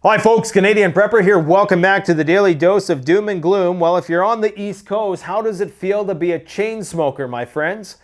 Hi folks, Canadian Prepper here. Welcome back to the Daily Dose of Doom and Gloom. Well, if you're on the East Coast, how does it feel to be a chain smoker, my friends?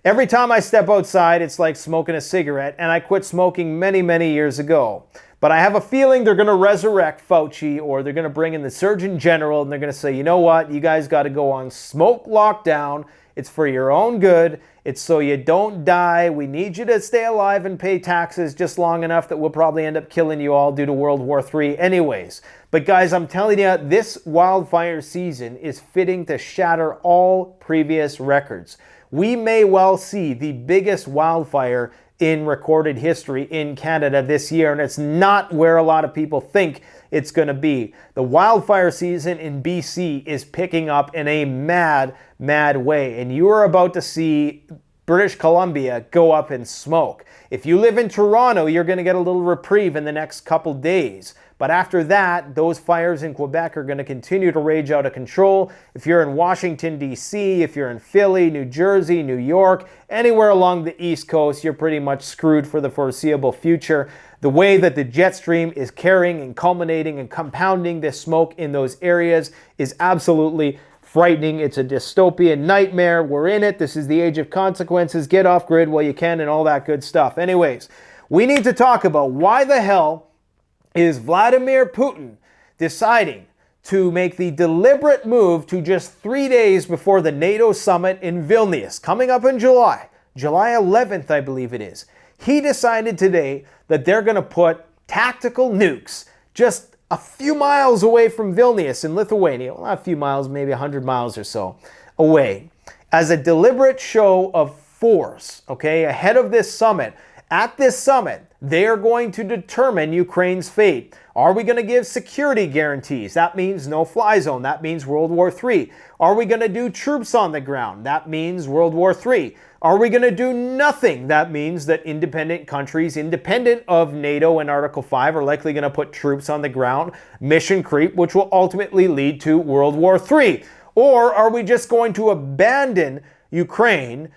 Every time I step outside, it's like smoking a cigarette, and I quit smoking many, many years ago. But I have a feeling they're going to resurrect Fauci, or they're going to bring in the Surgeon General, and they're going to say, you know what, you guys got to go on smoke lockdown. It's for your own good. It's so you don't die. We need you to stay alive and pay taxes just long enough that we'll probably end up killing you all due to World War III anyways. But guys, I'm telling you, this wildfire season is fitting to shatter all previous records. We may well see the biggest wildfire in recorded history in Canada this year, and it's not where a lot of people think it's going to be. The wildfire season in BC is picking up in a mad way, and you are about to see British Columbia go up in smoke. If you live in Toronto, you're going to get a little reprieve in the next couple days. But after that, those fires in Quebec are going to continue to rage out of control. If you're in Washington, D.C., if you're in Philly, New Jersey, New York, anywhere along the East Coast, you're pretty much screwed for the foreseeable future. The way that the jet stream is carrying and culminating and compounding this smoke in those areas is absolutely frightening. It's a dystopian nightmare. We're in it. This is the age of consequences. Get off grid while you can and all that good stuff. Anyways, we need to talk about why the hell is Vladimir Putin deciding to make the deliberate move to just 3 days before the NATO summit in Vilnius, coming up in July 11th, I believe it is. He decided today that they're going to put tactical nukes just a few miles away from Vilnius in Lithuania, well, not a few miles, maybe 100 miles or so away, as a deliberate show of force, okay, ahead of this summit. At this summit, they are going to determine Ukraine's fate. Are we going to give security guarantees? That means no-fly zone. That means World War III. Are we going to do troops on the ground? That means World War III. Are we going to do nothing? That means that independent countries, independent of NATO and Article 5, are likely going to put troops on the ground. Mission creep, which will ultimately lead to World War III. Or are we just going to abandon Ukraine,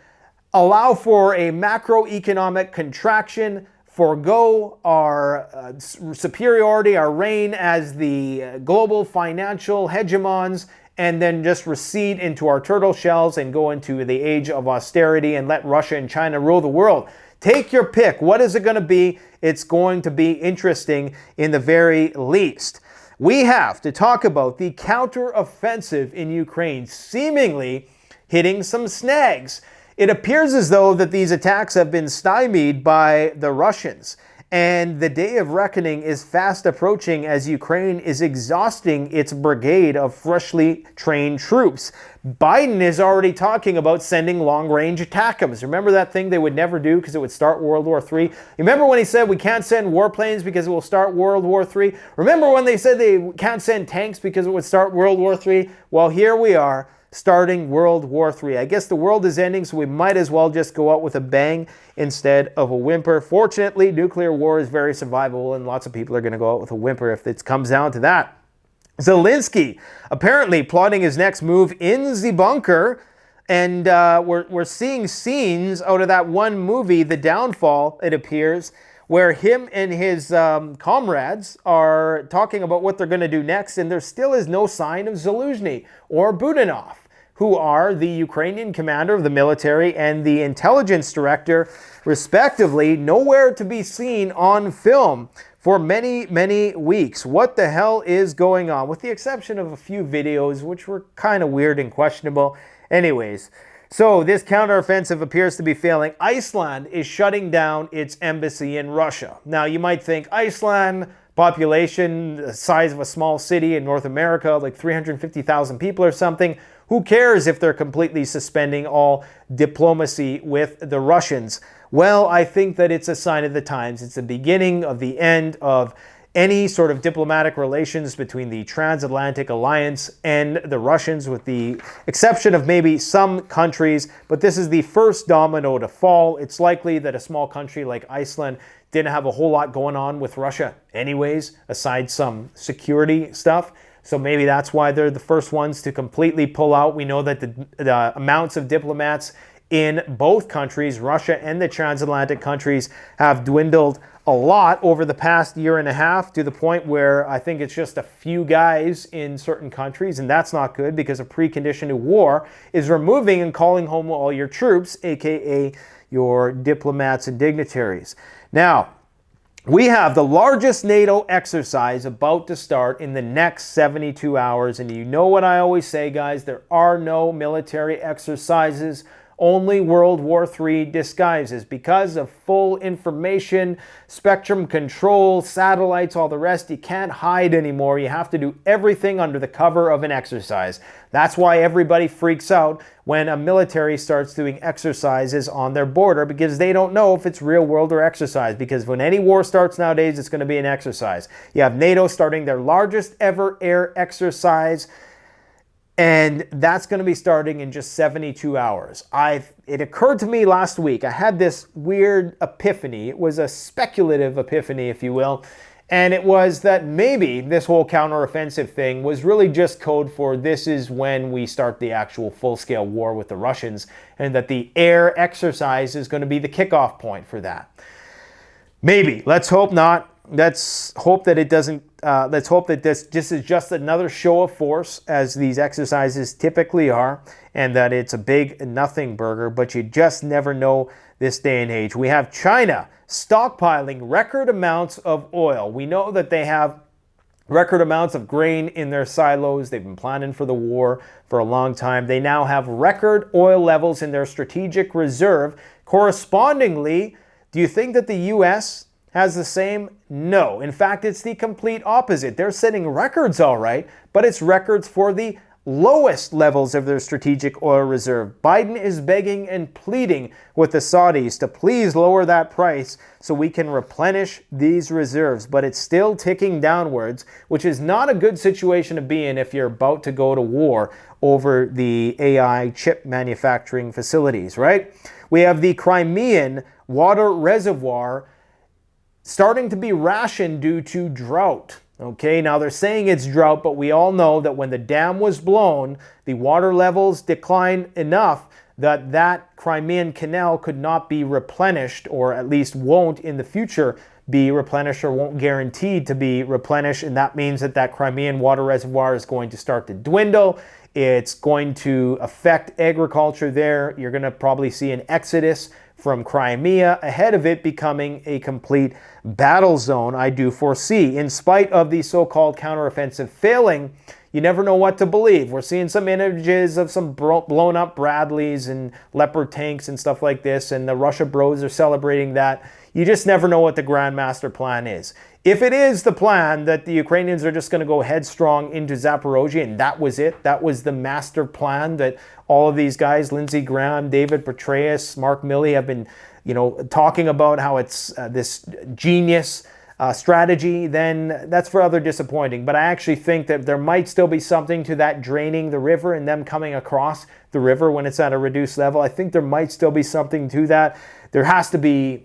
allow for a macroeconomic contraction, forego our superiority, our reign as the global financial hegemons, and then just recede into our turtle shells and go into the age of austerity and let Russia and China rule the world? Take your pick. What is it going to be? It's going to be interesting in the very least. We have to talk about the counteroffensive in Ukraine seemingly hitting some snags. It appears as though that these attacks have been stymied by the Russians, and the day of reckoning is fast approaching as Ukraine is exhausting its brigade of freshly trained troops. Biden is already talking about sending long-range ATACMS. Remember that thing they would never do because it would start World War III? Remember when he said we can't send warplanes because it will start World War III? Remember when they said they can't send tanks because it would start World War III? Well, here we are, starting World War III. I guess the world is ending, so we might as well just go out with a bang instead of a whimper. Fortunately, nuclear war is very survivable, and lots of people are going to go out with a whimper if it comes down to that. Zelensky apparently plotting his next move in the bunker, and we're seeing scenes out of that one movie, The Downfall, it appears, where him and his comrades are talking about what they're going to do next, and there still is no sign of Zaluzhny or Budanov, who are the Ukrainian commander of the military and the intelligence director, respectively, nowhere to be seen on film for many weeks. What the hell is going on? With the exception of a few videos, which were kind of weird and questionable. Anyways, so this counteroffensive appears to be failing. Iceland is shutting down its embassy in Russia. Now, you might think Iceland, population the size of a small city in North America, like 350,000 people or something. Who cares if they're completely suspending all diplomacy with the Russians? Well, I think that it's a sign of the times. It's the beginning of the end of any sort of diplomatic relations between the transatlantic alliance and the Russians, with the exception of maybe some countries. But this is the first domino to fall. It's likely that a small country like Iceland didn't have a whole lot going on with Russia anyways, aside some security stuff. So maybe that's why they're the first ones to completely pull out. We know that the amounts of diplomats in both countries, Russia and the transatlantic countries, have dwindled a lot over the past year and a half, to the point where I think it's just a few guys in certain countries, and that's not good, because a precondition to war is removing and calling home all your troops, aka your diplomats and dignitaries. Now, we have the largest NATO exercise about to start in the next 72 hours, and you know what I always say, guys, there are no military exercises, only World War III disguises. Because of full information, spectrum control, satellites, all the rest, you can't hide anymore. You have to do everything under the cover of an exercise. That's why everybody freaks out when a military starts doing exercises on their border, because they don't know if it's real world or exercise. Because when any war starts nowadays, it's going to be an exercise. You have NATO starting their largest ever air exercise, and that's going to be starting in just 72 hours. It occurred to me last week. I had this weird epiphany. It was a speculative epiphany, if you will. And it was that maybe this whole counteroffensive thing was really just code for this is when we start the actual full-scale war with the Russians, and that the air exercise is going to be the kickoff point for that. Maybe. Let's hope not. Let's hope that it doesn't. Let's hope that this is just another show of force, as these exercises typically are, and that it's a big nothing burger, but you just never know this day and age. We have China stockpiling record amounts of oil. We know that they have record amounts of grain in their silos. They've been planning for the war for a long time. They now have record oil levels in their strategic reserve. Correspondingly, do you think that the U.S. has the same? No. In fact, it's the complete opposite. They're setting records, all right, but it's records for the lowest levels of their strategic oil reserve. Biden is begging and pleading with the Saudis to please lower that price so we can replenish these reserves, but it's still ticking downwards, which is not a good situation to be in if you're about to go to war over the AI chip manufacturing facilities, right? We have the Crimean water reservoir starting to be rationed due to drought. Okay, now they're saying it's drought, but we all know that when the dam was blown, the water levels declined enough that that Crimean canal could not be replenished, or at least won't in the future be replenished, or won't guaranteed to be replenished. And that means that that Crimean water reservoir is going to start to dwindle. It's going to affect agriculture there. You're going to probably see an exodus from Crimea, ahead of it becoming a complete battle zone, I do foresee. In spite of the so-called counteroffensive failing, you never know what to believe. We're seeing some images of some blown up Bradleys and Leopard tanks and stuff like this, and the Russia bros are celebrating that. You just never know what the Grand Master plan is. If it is the plan that the Ukrainians are just going to go headstrong into Zaporozhye, and that was it, that was the master plan that all of these guys, Lindsey Graham, David Petraeus, Mark Milley, have been, talking about how it's this genius strategy, then that's rather disappointing. But I actually think that there might still be something to that draining the river and them coming across the river when it's at a reduced level. I think there might still be something to that. There has to be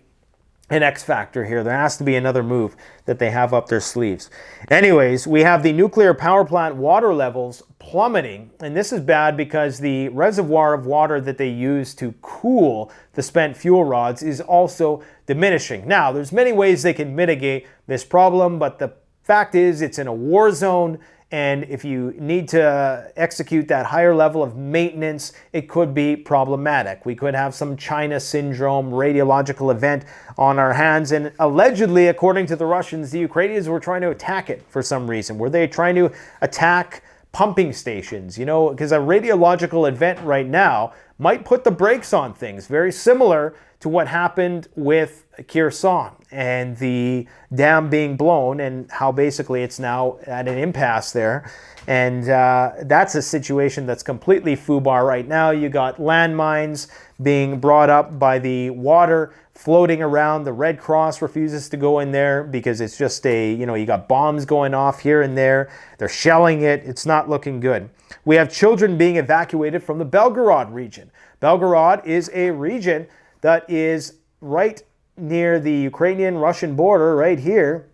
an X factor here. There has to be another move that they have up their sleeves. Anyways, we have the nuclear power plant water levels plummeting, and this is bad because the reservoir of water that they use to cool the spent fuel rods is also diminishing. Now, there's many ways they can mitigate this problem, but the fact is it's in a war zone, and if you need to execute that higher level of maintenance, it could be problematic. We could have some China syndrome radiological event on our hands. And allegedly, according to the Russians, the Ukrainians were trying to attack it for some reason. Were they trying to attack pumping stations? Because a radiological event right now might put the brakes on things, very similar to what happened with Kherson and the dam being blown, and how basically it's now at an impasse there. And that's a situation that's completely FUBAR right now. You got landmines being brought up by the water floating around. The Red Cross refuses to go in there because it's just you got bombs going off here and there. They're shelling it. It's not looking good. We have children being evacuated from the Belgorod region. Belgorod is a region that is right near the Ukrainian-Russian border right here,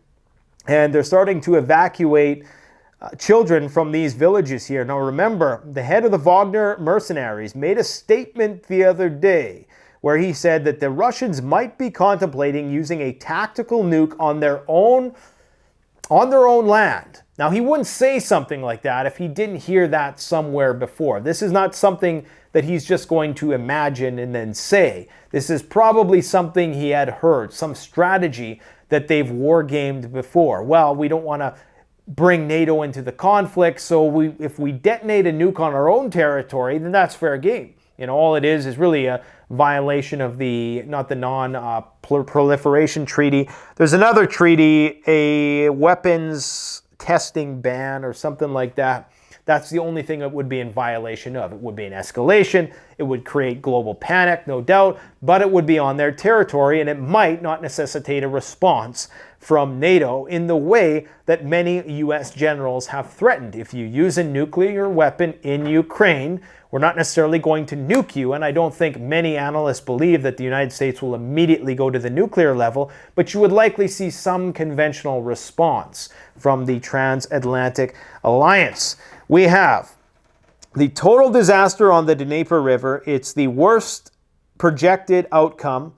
and they're starting to evacuate children from these villages here. Now remember, the head of the Wagner mercenaries made a statement the other day where he said that the Russians might be contemplating using a tactical nuke on their own land. Now, he wouldn't say something like that if he didn't hear that somewhere before. This is not something that he's just going to imagine and then say. This is probably something he had heard, some strategy that they've war-gamed before. Well, we don't want to bring NATO into the conflict, so if we detonate a nuke on our own territory, then that's fair game. You know, all it is really a violation of the non-proliferation treaty. There's another treaty, a weapons testing ban or something like that. That's the only thing it would be in violation of. It would be an escalation. It would create global panic, no doubt, but it would be on their territory, and it might not necessitate a response from NATO in the way that many U.S. generals have threatened. If you use a nuclear weapon in Ukraine, we're not necessarily going to nuke you, and I don't think many analysts believe that the United States will immediately go to the nuclear level, but you would likely see some conventional response from the transatlantic alliance. We have the total disaster on the Dnieper River. It's the worst projected outcome,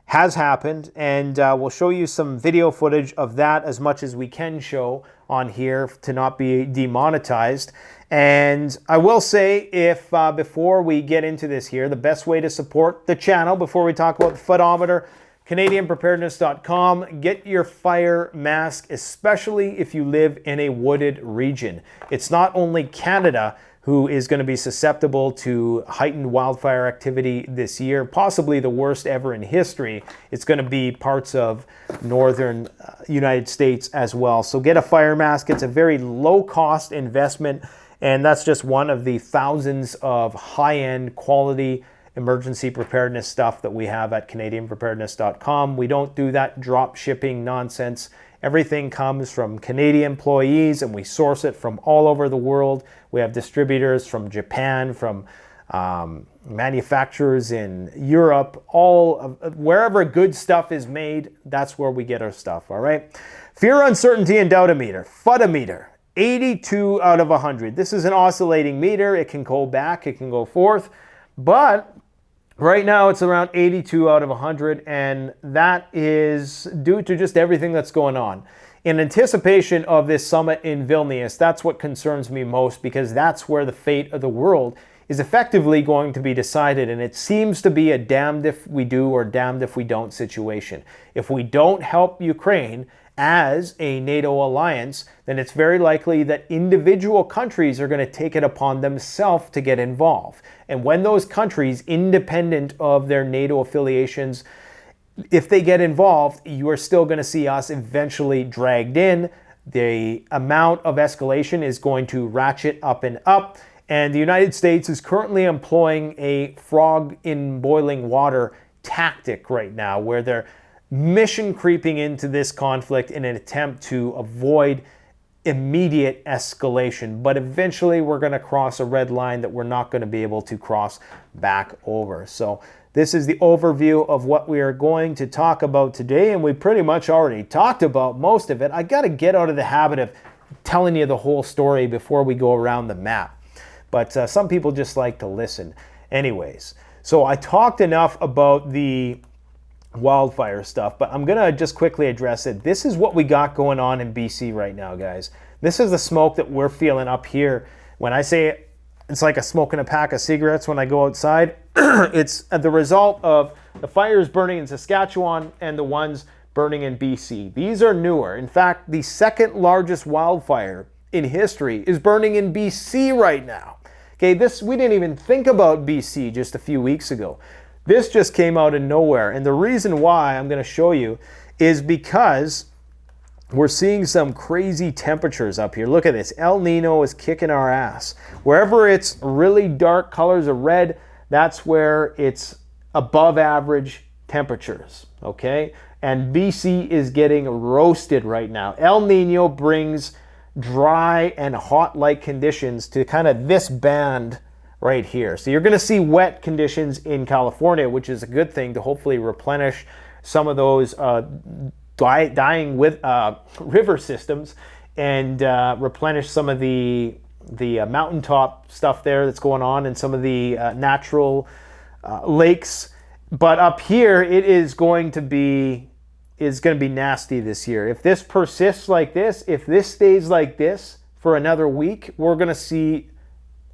has happened, and we'll show you some video footage of that as much as we can show on here to not be demonetized. And I will say, if before we get into this here, the best way to support the channel, before we talk about the photometer, CanadianPreparedness.com. Get your fire mask, especially if you live in a wooded region. It's not only Canada who is going to be susceptible to heightened wildfire activity this year, possibly the worst ever in history. It's going to be parts of northern United States as well. So get a fire mask. It's a very low-cost investment, and that's just one of the thousands of high-end quality emergency preparedness stuff that we have at CanadianPreparedness.com. We don't do that drop shipping nonsense. Everything comes from Canadian employees, and we source it from all over the world. We have distributors from Japan, from manufacturers in Europe, wherever good stuff is made, that's where we get our stuff, all right? Fear, uncertainty, and doubt-o-meter, FUD-o-meter, 82 out of 100. This is an oscillating meter. It can go back, it can go forth, but right now it's around 82 out of 100, and that is due to just everything that's going on. In anticipation of this summit in Vilnius, that's what concerns me most, because that's where the fate of the world is effectively going to be decided, and it seems to be a damned if we do or damned if we don't situation. If we don't help Ukraine as a NATO alliance, then it's very likely that individual countries are going to take it upon themselves to get involved. And when those countries, independent of their NATO affiliations, if they get involved, you are still going to see us eventually dragged in. The amount of escalation is going to ratchet up and up. And the United States is currently employing a frog in boiling water tactic right now, where they're mission creeping into this conflict in an attempt to avoid immediate escalation. But eventually we're going to cross a red line that we're not going to be able to cross back over. So this is the overview of what we are going to talk about today, and we pretty much already talked about most of it. I got to get out of the habit of telling you the whole story before we go around the map. But some people just like to listen. Anyways, so I talked enough about the wildfire stuff, but I'm gonna just quickly address it. This is what we got going on in BC right now, guys. This is the smoke that we're feeling up here. When I say it's like smoking a pack of cigarettes when I go outside, it's the result of the fires burning in Saskatchewan and the ones burning in BC. These are newer. In fact, the second largest wildfire in history is burning in BC right now. Okay, we didn't even think about BC just a few weeks ago. This just came out of nowhere, and the reason why I'm going to show you is because we're seeing some crazy temperatures up here. Look at this. El Nino is kicking our ass. Wherever it's really dark colors of red, that's where it's above average temperatures, okay? And BC is getting roasted right now. El Nino brings dry and hot-like conditions to kind of this band right here. So you're going to see wet conditions in California, which is a good thing to hopefully replenish some of those dying with river systems, and replenish some of the mountaintop stuff there that's going on, and some of the natural lakes But up here, it is going to be nasty this year. If this persists like this, if this stays like this for another week, we're going to see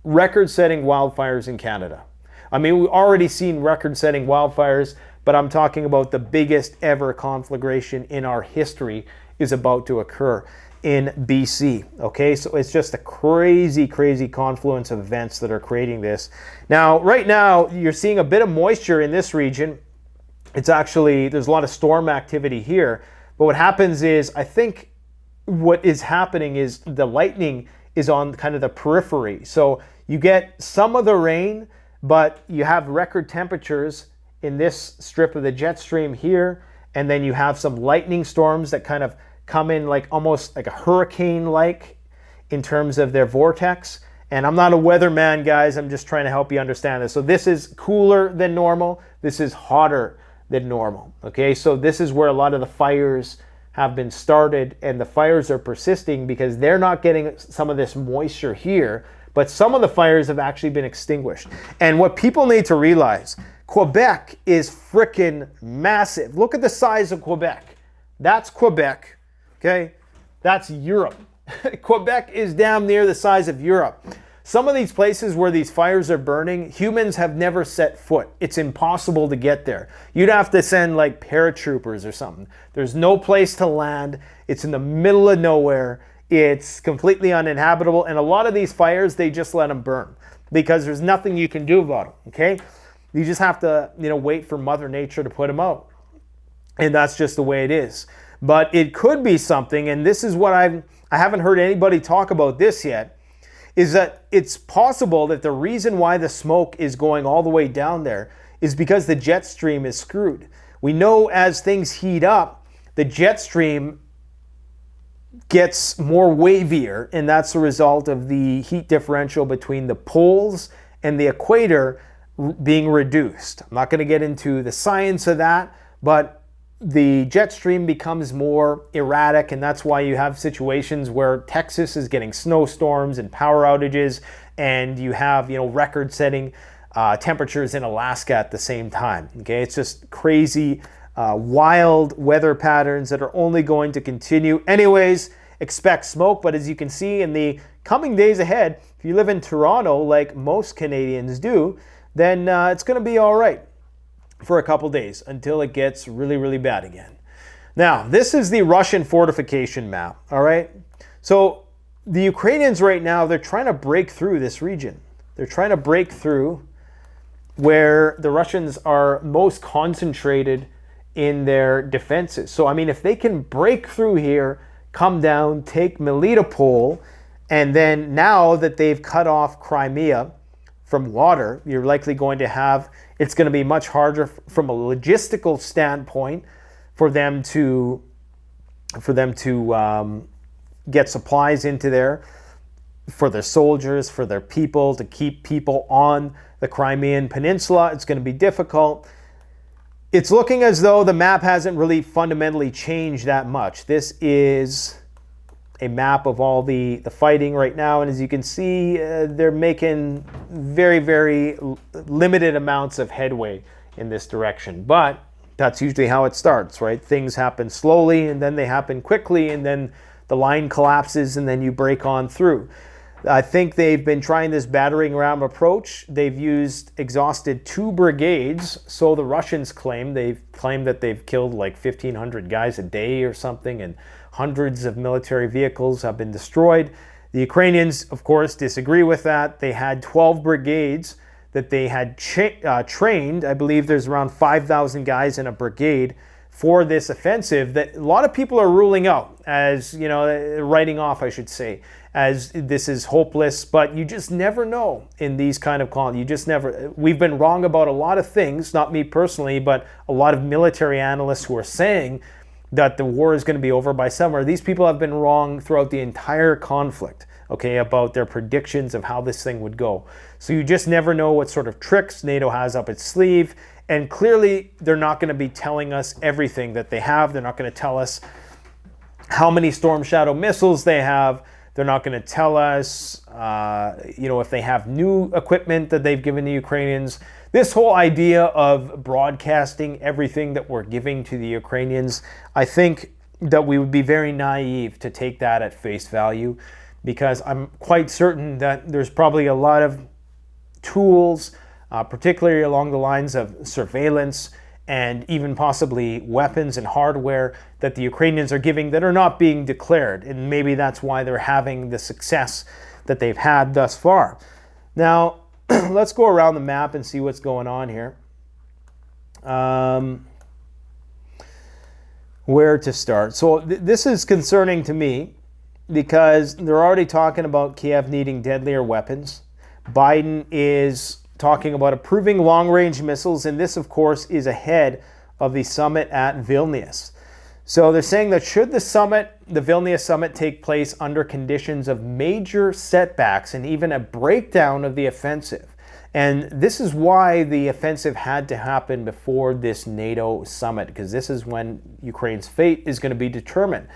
record-setting wildfires in Canada. I mean, we've already seen record-setting wildfires, but I'm talking about the biggest ever conflagration in our history is about to occur in BC. Okay, so it's just a crazy, crazy confluence of events that are creating this. Now, right now, you're seeing a bit of moisture in this region. It's actually, there's a lot of storm activity here. But what happens is, I think what is happening is the lightning is on kind of the periphery. So you get some of the rain, but you have record temperatures in this strip of the jet stream here. And then you have some lightning storms that kind of come in like almost like a hurricane-like in terms of their vortex. And I'm not a weatherman, guys. I'm just trying to help you understand this. So this is cooler than normal. This is hotter than normal. Okay, so this is where a lot of the fires have been started, and the fires are persisting because they're not getting some of this moisture here, but some of the fires have actually been extinguished. And what people need to realize, Quebec is freaking massive. Look at the size of Quebec. That's Quebec. Okay, that's Europe. Quebec is damn near the size of Europe. Some of these places where these fires are burning, humans have never set foot. It's impossible to get there. You'd have to send like paratroopers or something. There's no place to land. It's in the middle of nowhere. It's completely uninhabitable. And a lot of these fires, they just let them burn because there's nothing you can do about them, okay? You just have to, wait for Mother Nature to put them out. And that's just the way it is. But it could be something, and this is what I haven't heard anybody talk about this yet, is that it's possible that the reason why the smoke is going all the way down there is because the jet stream is screwed. We know as things heat up, the jet stream gets more wavier, and that's a result of the heat differential between the poles and the equator being reduced. I'm not going to get into the science of that, but the jet stream becomes more erratic, and that's why you have situations where Texas is getting snowstorms and power outages, and you have record-setting temperatures in Alaska at the same time. Okay, it's just crazy, wild weather patterns that are only going to continue. Anyways, expect smoke, but as you can see in the coming days ahead, if you live in Toronto like most Canadians do, then it's going to be all right for a couple days until it gets really, really bad again. Now, this is the Russian fortification map, all right? So the Ukrainians right now, they're trying to break through this region. They're trying to break through where the Russians are most concentrated in their defenses. So, I mean, if they can break through here, come down, take Melitopol, and then now that they've cut off Crimea from water, you're likely going to have, it's going to be much harder from a logistical standpoint for them to get supplies into there, for their soldiers, for their people, to keep people on the Crimean Peninsula. It's going to be difficult. It's looking as though the map hasn't really fundamentally changed that much. This is a map of all the fighting right now, and as you can see, they're making very, very limited amounts of headway in this direction. But that's usually how it starts, right? Things happen slowly, and then they happen quickly, and then the line collapses, and then you break on through. I think they've been trying this battering ram approach. They've exhausted 2 brigades, so the Russians claim. They've claimed that they've killed like 1,500 guys a day or something, and hundreds of military vehicles have been destroyed. The Ukrainians, of course, disagree with that. They had 12 brigades that they had trained. I believe there's around 5,000 guys in a brigade for this offensive that a lot of people are ruling out as, writing off, I should say, as this is hopeless. But you just never know in these kind of calls. You just never. We've been wrong about a lot of things, not me personally, but a lot of military analysts who are saying that the war is going to be over by summer. These people have been wrong throughout the entire conflict, okay, about their predictions of how this thing would go. So you just never know what sort of tricks NATO has up its sleeve. And clearly, they're not going to be telling us everything that they have. They're not going to tell us how many Storm Shadow missiles they have. They're not going to tell us, if they have new equipment that they've given the Ukrainians. This whole idea of broadcasting everything that we're giving to the Ukrainians, I think that we would be very naive to take that at face value, because I'm quite certain that there's probably a lot of tools, particularly along the lines of surveillance and even possibly weapons and hardware that the Ukrainians are giving that are not being declared. And maybe that's why they're having the success that they've had thus far. Now, let's go around the map and see what's going on here. Where to start? So this is concerning to me because they're already talking about Kiev needing deadlier weapons. Biden is talking about approving long-range missiles, and this, of course, is ahead of the summit at Vilnius. So they're saying that should the Vilnius summit, take place under conditions of major setbacks and even a breakdown of the offensive. And this is why the offensive had to happen before this NATO summit, because this is when Ukraine's fate is going to be determined.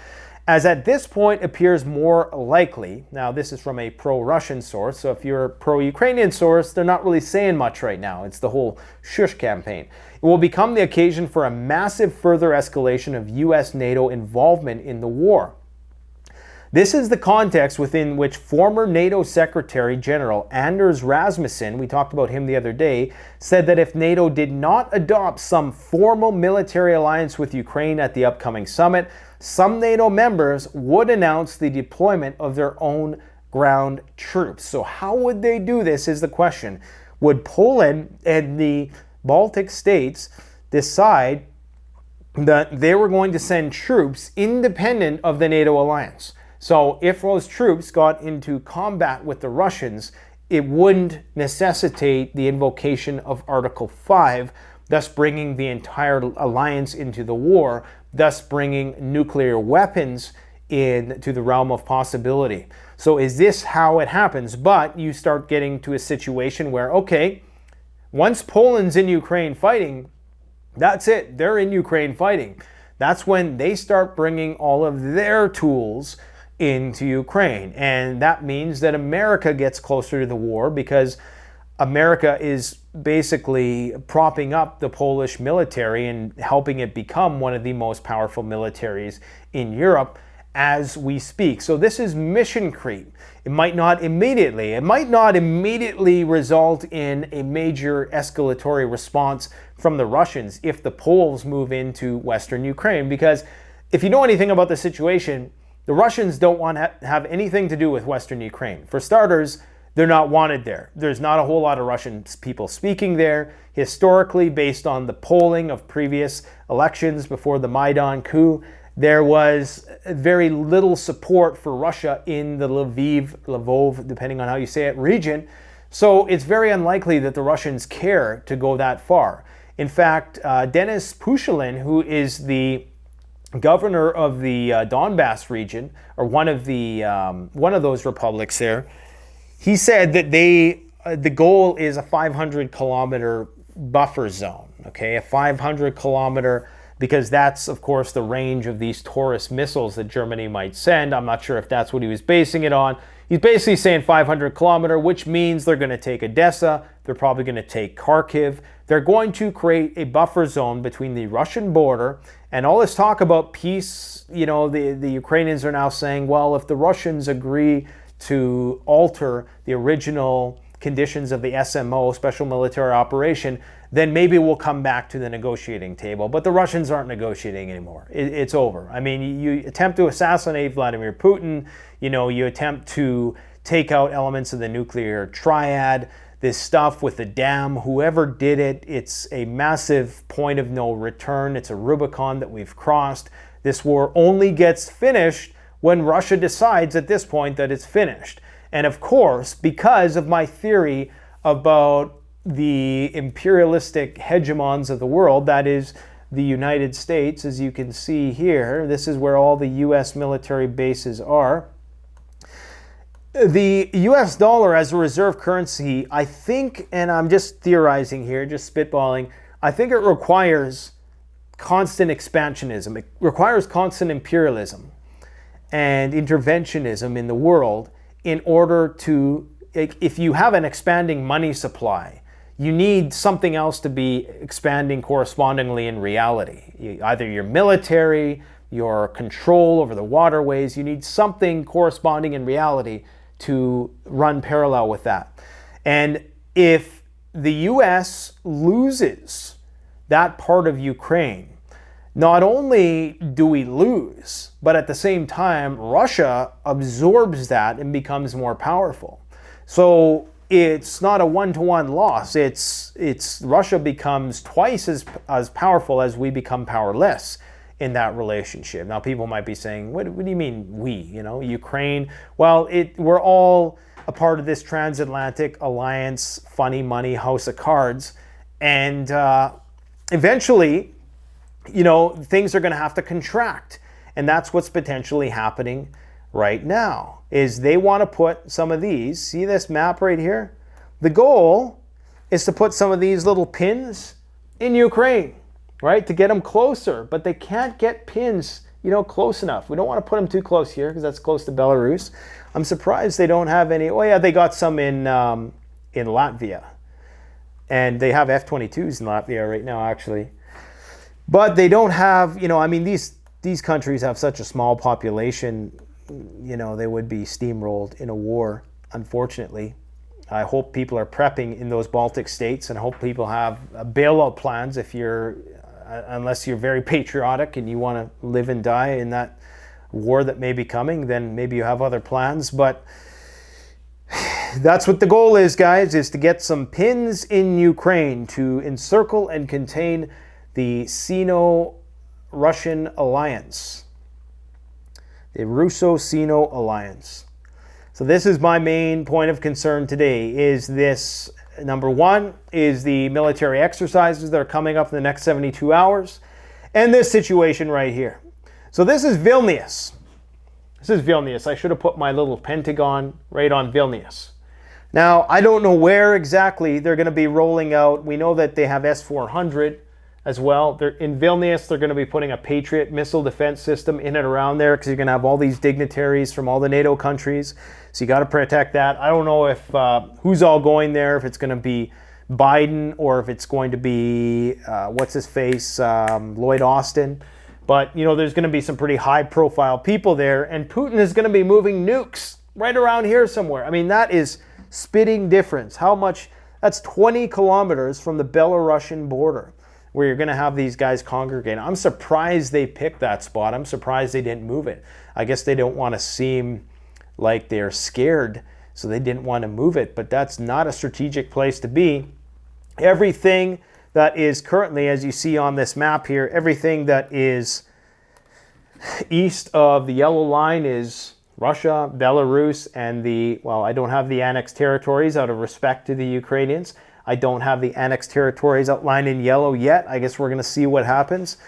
As at this point appears more likely, now this is from a pro-Russian source, so if you're a pro-Ukrainian source, they're not really saying much right now. It's the whole shush campaign. It will become the occasion for a massive further escalation of US-NATO involvement in the war. This is the context within which former NATO Secretary General Anders Rasmussen, we talked about him the other day, said that if NATO did not adopt some formal military alliance with Ukraine at the upcoming summit, some NATO members would announce the deployment of their own ground troops. So how would they do this is the question. Would Poland and the Baltic states decide that they were going to send troops independent of the NATO alliance? So if those troops got into combat with the Russians, it wouldn't necessitate the invocation of Article 5, thus bringing the entire alliance into the war, thus bringing nuclear weapons into the realm of possibility. So is this how it happens? But you start getting to a situation where, okay, once Poland's in Ukraine fighting, that's it. They're in Ukraine fighting. That's when they start bringing all of their tools into Ukraine. And that means that America gets closer to the war, because America is basically propping up the Polish military and helping it become one of the most powerful militaries in Europe as we speak. So this is mission creep. It might not immediately result in a major escalatory response from the Russians if the Poles move into Western Ukraine, because if you know anything about the situation, the Russians don't want to have anything to do with Western Ukraine. For starters, they're not wanted there. There's not a whole lot of Russian people speaking there. Historically, based on the polling of previous elections before the Maidan coup, there was very little support for Russia in the Lvov, depending on how you say it, region. So it's very unlikely that the Russians care to go that far. In fact, Denis Pushilin, who is the governor of the Donbass region, or one of those republics there, he said that the goal is a 500-kilometer buffer zone, okay? A 500-kilometer, because that's, of course, the range of these Taurus missiles that Germany might send. I'm not sure if that's what he was basing it on. He's basically saying 500-kilometer, which means they're going to take Odessa, they're probably going to take Kharkiv. They're going to create a buffer zone between the Russian border and all this talk about peace. You know, the Ukrainians are now saying, well, if the Russians agree to alter the original conditions of the SMO, Special Military Operation, then maybe we'll come back to the negotiating table. But the Russians aren't negotiating anymore. It's over. I mean, you attempt to assassinate Vladimir Putin, you attempt to take out elements of the nuclear triad, this stuff with the dam, whoever did it, it's a massive point of no return. It's a Rubicon that we've crossed. This war only gets finished when Russia decides at this point that it's finished. And of course, because of my theory about the imperialistic hegemons of the world, that is the United States, as you can see here, this is where all the US military bases are. The US dollar as a reserve currency, I think, and I'm just theorizing here, just spitballing, I think it requires constant expansionism. It requires constant imperialism. and interventionism in the world in order to, if you have an expanding money supply, you need something else to be expanding correspondingly in reality. Either your military, your control over the waterways, you need something corresponding in reality to run parallel with that. And if the US loses that part of Ukraine, not only do we lose, but at the same time, Russia absorbs that and becomes more powerful. So it's not a one-to-one loss. It's Russia becomes twice as powerful as we become powerless in that relationship. Now, people might be saying, what do you mean we? You know, Ukraine? Well, we're all a part of this transatlantic alliance, funny money, house of cards. And eventually, you know, things are going to have to contract. And that's what's potentially happening right now, is they want to put some of these, see this map right here? The goal is to put some of these little pins in Ukraine, right? To get them closer, but they can't get pins, you know, close enough. We don't want to put them too close here because that's close to Belarus. I'm surprised they don't have any. Oh yeah, they got some in Latvia. And they have F-22s in Latvia right now, actually. But they don't have, you know, I mean, these countries have such a small population, you know, they would be steamrolled in a war, unfortunately. I hope people are prepping in those Baltic states, and I hope people have bailout plans if you're, unless you're very patriotic and you want to live and die in that war that may be coming, then maybe you have other plans. But that's what the goal is, guys, is to get some pins in Ukraine to encircle and contain the Sino-Russian alliance, the Russo-Sino alliance. So this is my main point of concern today, is this, number one, is the military exercises that are coming up in the next 72 hours, and this situation right here. So this is Vilnius. This is Vilnius. I should have put my little pentagon right on Vilnius. Now, I don't know where exactly they're going to be rolling out. We know that they have S-400 as well. They're in Vilnius. They're going to be putting a Patriot missile defense system in and around there because you're going to have all these dignitaries from all the NATO countries. So you got to protect that. I don't know if who's all going there, if it's going to be Biden or if it's going to be, what's his face, Lloyd Austin. But, you know, there's going to be some pretty high-profile people there, and Putin is going to be moving nukes right around here somewhere. I mean, that is spitting difference. How much? That's 20 kilometers from the Belarusian border, where you're going to have these guys congregate. I'm surprised they picked that spot. I'm surprised they didn't move it. I guess they don't want to seem like they're scared, so they didn't want to move it. But that's not a strategic place to be. Everything that is currently, as you see on this map here, everything that is east of the yellow line is Russia, Belarus, and the, well, I don't have the annexed territories out of respect to the Ukrainians. I don't have the annexed territories outlined in yellow yet. I guess we're going to see what happens.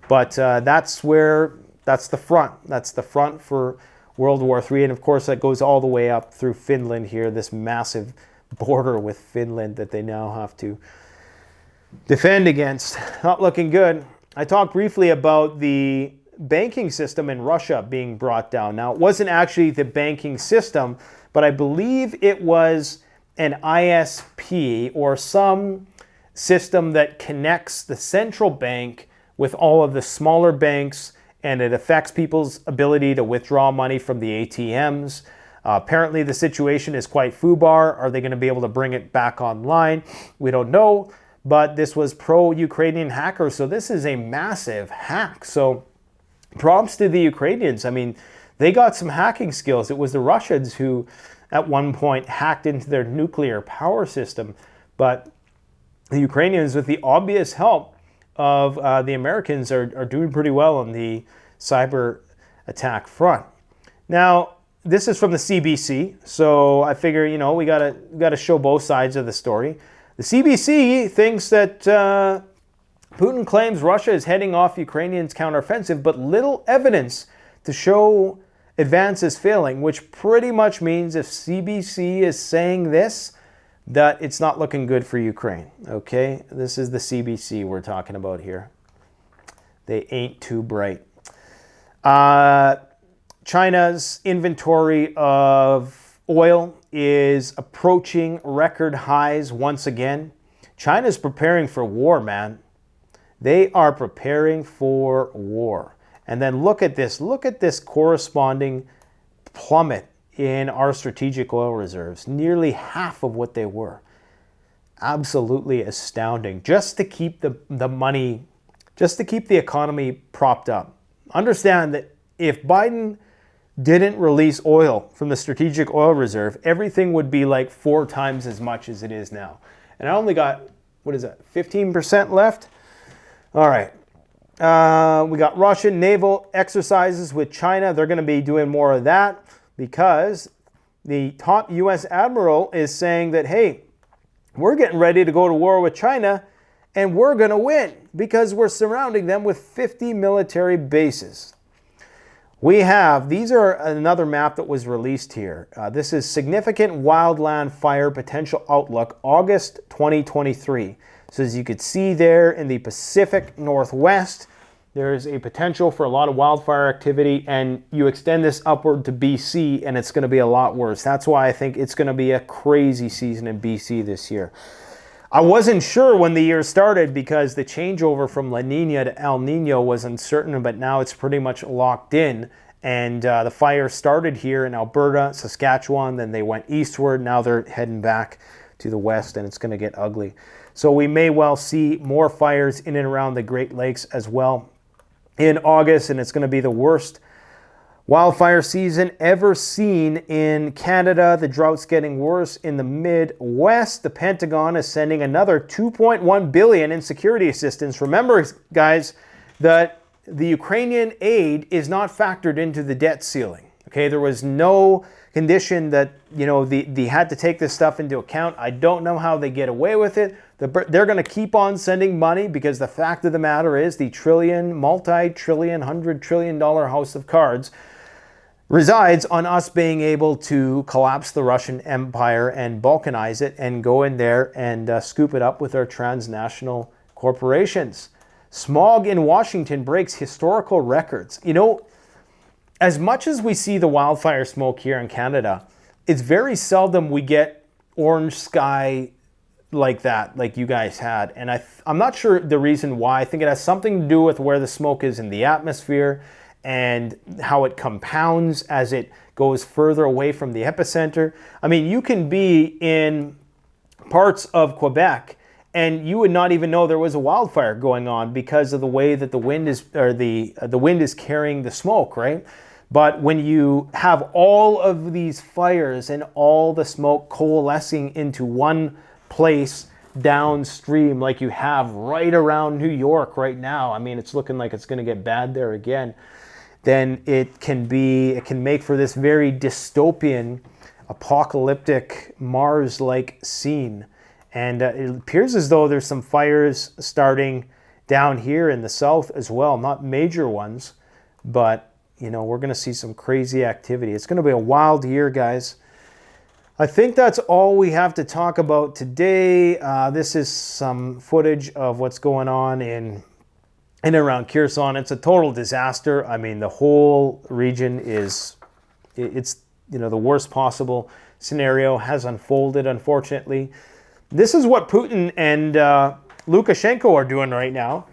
But that's the front. That's the front for World War III. And of course, that goes all the way up through Finland here, this massive border with Finland that they now have to defend against. Not looking good. I talked briefly about the banking system in Russia being brought down. Now, it wasn't actually the banking system, but I believe it was an ISP or some system that connects the central bank with all of the smaller banks, and it affects people's ability to withdraw money from the ATMs. Apparently, the situation is quite foobar. Are they going to be able to bring it back online? We don't know, but this was pro-Ukrainian hackers, so this is a massive hack. So props to the Ukrainians. I mean, they got some hacking skills. It was the Russians who at one point hacked into their nuclear power system, but the Ukrainians, with the obvious help of the Americans, are doing pretty well on the cyber attack front. Now, this is from the CBC, so I figure, you know, we gotta show both sides of the story. The CBC thinks that Putin claims Russia is heading off Ukrainians' counteroffensive, but little evidence to show advances failing, which pretty much means if CBC is saying this, that it's not looking good for Ukraine, okay? This is the CBC we're talking about here. They ain't too bright. China's inventory of oil is approaching record highs once again. China's preparing for war, man. They are preparing for war. And then look at this corresponding plummet in our strategic oil reserves, nearly half of what they were. Absolutely astounding, just to keep the money, just to keep the economy propped up. Understand that if Biden didn't release oil from the strategic oil reserve, everything would be like 4 times as much as it is now. And I only got, what is that, 15% left? All right. We got Russian naval exercises with China. They're going to be doing more of that because the top U.S. admiral is saying that, hey, we're getting ready to go to war with China and we're going to win because we're surrounding them with 50 military bases. These are another map that was released here. This is significant wildland fire potential outlook, August 2023. So as you could see there in the Pacific Northwest, there's a potential for a lot of wildfire activity, and you extend this upward to BC and it's going to be a lot worse. That's why I think it's going to be a crazy season in BC this year. I wasn't sure when the year started because the changeover from La Nina to El Nino was uncertain, but now it's pretty much locked in. And the fire started here in Alberta, Saskatchewan, then they went eastward. Now they're heading back to the west and it's going to get ugly. So we may well see more fires in and around the Great Lakes as well in August, and it's going to be the worst wildfire season ever seen in Canada. The drought's getting worse in the Midwest. The Pentagon is sending another $2.1 billion in security assistance. Remember, guys, that the Ukrainian aid is not factored into the debt ceiling. Okay, there was no condition that, you know, they had to take this stuff into account. I don't know how they get away with it. They're going to keep on sending money because the fact of the matter is the multi-trillion, $100 trillion house of cards resides on us being able to collapse the Russian empire and balkanize it and go in there and scoop it up with our transnational corporations. Smog in Washington breaks historical records. You know, as much as we see the wildfire smoke here in Canada, it's very seldom we get orange sky like that, like you guys had. And I'm not sure the reason why. I think it has something to do with where the smoke is in the atmosphere and how it compounds as it goes further away from the epicenter. I mean, you can be in parts of Quebec and you would not even know there was a wildfire going on because of the way that the wind is, or the wind is carrying the smoke, right? But when you have all of these fires and all the smoke coalescing into one place downstream, like you have right around New York right now, I mean, it's looking like it's going to get bad there again, then it can make for this very dystopian, apocalyptic, Mars-like scene. And it appears as though there's some fires starting down here in the south as well, not major ones, but you know, we're going to see some crazy activity. It's going to be a wild year, guys. I think that's all we have to talk about today. This is some footage of what's going on in and around Kherson. It's a total disaster. I mean, the whole region it's, you know, the worst possible scenario has unfolded, unfortunately. This is what Putin and Lukashenko are doing right now.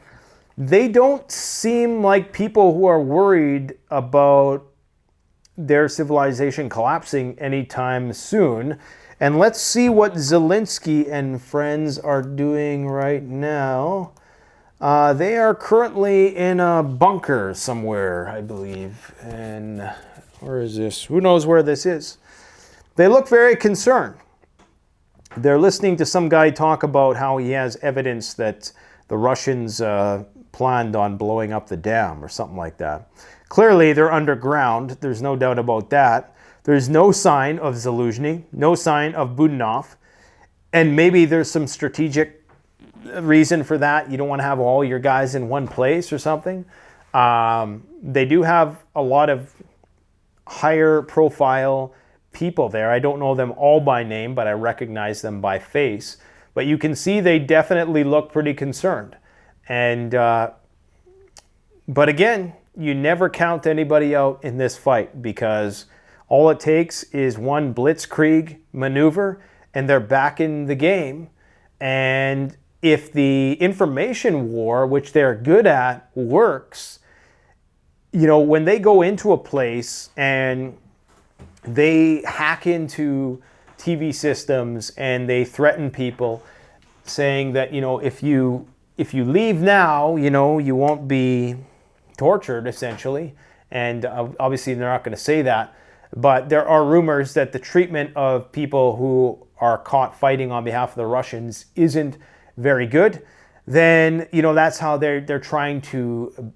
They don't seem like people who are worried about their civilization collapsing anytime soon. And let's see what Zelensky and friends are doing right now. They are currently in a bunker somewhere, I believe. And where is this? Who knows where this is? They look very concerned. They're listening to some guy talk about how he has evidence that the Russians planned on blowing up the dam or something like that. Clearly, they're underground. There's no doubt about that. There's no sign of Zaluzhny, no sign of Budanov, and maybe there's some strategic reason for that. You don't want to have all your guys in one place or something. They do have a lot of higher profile people there. I don't know them all by name, but I recognize them by face. But you can see they definitely look pretty concerned. And but again, you never count anybody out in this fight, because all it takes is one blitzkrieg maneuver and they're back in the game. And if the information war, which they're good at, works, you know, when they go into a place and they hack into TV systems and they threaten people, saying that, you know, if you leave now, you know, you won't be tortured, essentially. And obviously they're not going to say that, but there are rumors that the treatment of people who are caught fighting on behalf of the Russians isn't very good. Then, you know, that's how they're trying to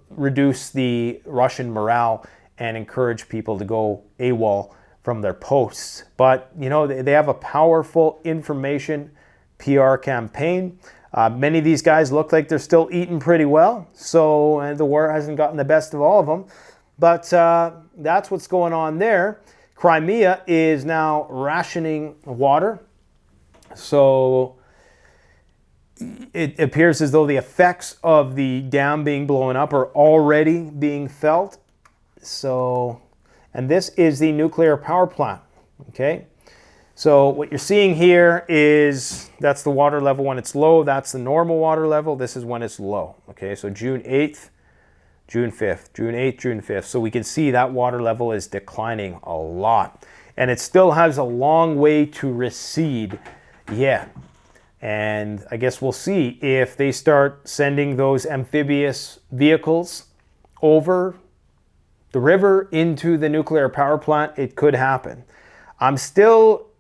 reduce the Russian morale and encourage people to go AWOL from their posts. But, you know, they have a powerful information PR campaign. Many of these guys look like they're still eating pretty well, so the war hasn't gotten the best of all of them. But that's what's going on there. Crimea is now rationing water. So it appears as though the effects of the dam being blown up are already being felt. So, and this is the nuclear power plant, okay? So what you're seeing here is, that's the water level when it's low. That's the normal water level. This is when it's low, okay? So June 8th, June 5th, June 8th, June 5th. So we can see that water level is declining a lot. And it still has a long way to recede yet. And I guess we'll see if they start sending those amphibious vehicles over the river into the nuclear power plant. It could happen. I still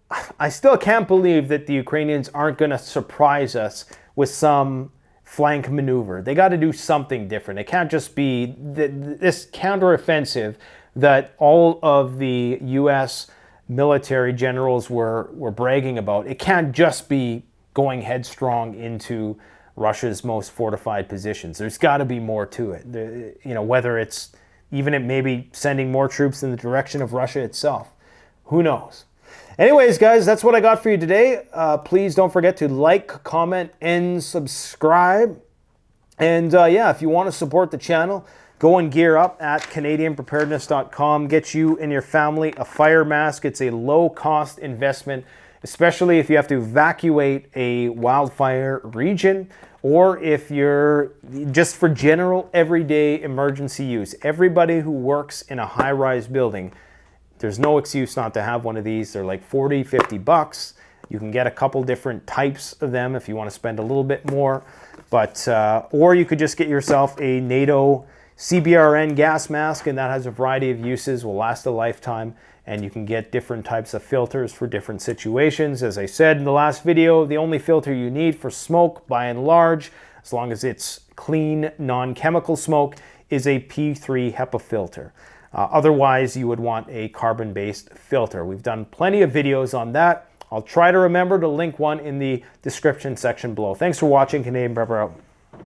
can't believe that the Ukrainians aren't going to surprise us with some flank maneuver. They got to do something different. It can't just be this counteroffensive that all of the U.S. military generals were bragging about. It can't just be going headstrong into Russia's most fortified positions. There's got to be more to it. You know, whether it's even it maybe sending more troops in the direction of Russia itself. Who knows? Anyways, guys, that's what I got for you today. Please don't forget to like, comment, and subscribe. And yeah, if you want to support the channel, go and gear up at CanadianPreparedness.com. Get you and your family a Firemask. It's a low-cost investment, especially if you have to evacuate a wildfire region, or if you're just for general everyday emergency use. Everybody who works in a high-rise building, there's no excuse not to have one of these. They're like 40, 50 bucks. You can get a couple different types of them if you want to spend a little bit more. But or you could just get yourself a NATO CBRN gas mask, and that has a variety of uses, will last a lifetime. And you can get different types of filters for different situations. As I said in the last video, the only filter you need for smoke, by and large, as long as it's clean, non-chemical smoke, is a P3 HEPA filter. Otherwise, you would want a carbon-based filter. We've done plenty of videos on that. I'll try to remember to link one in the description section below. Thanks for watching. Canadian Prepper out.